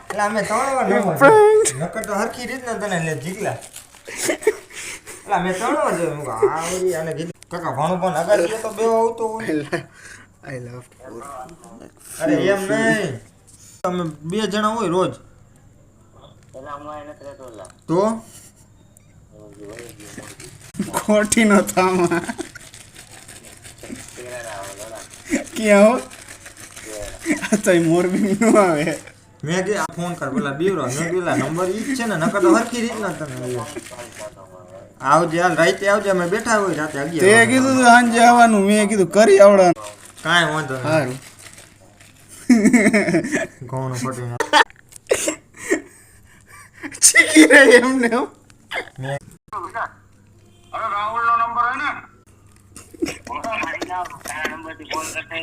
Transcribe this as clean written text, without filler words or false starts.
એટલે અમે 3 વાર નકર તો હરખી રીતના તને લે જીગલા એટલે અમે 3 વાર જોયું આ ઓરી આને કીધું કાકા ભણું પણ અગર એ તો બેવ આવતો હોય આઈ લવ અરે એમ નહીં તમે 2 જણા હોય રોજ તો ખોટી નો થામા ક્યાં હો આ તો મોરબી નો આવે મેં કે ફોન કર પેલા બીવરો મેં પેલા નંબર ઈ જ છે ને નકર તો હરખી રીતના તને આવજે હાલ રાતે આવજે અમે બેઠા હોય રાતે 11 તે કીધું તું સાંજે આવવાનું મેં કીધું કરી આવવાનું કાંઈ વાંધો નહીં સારું ઘઉંનું પટી ચીકી રે એમને હો. મેં અરે રાહુલ નો નંબર હે ને નંબર થી ફોન કરતા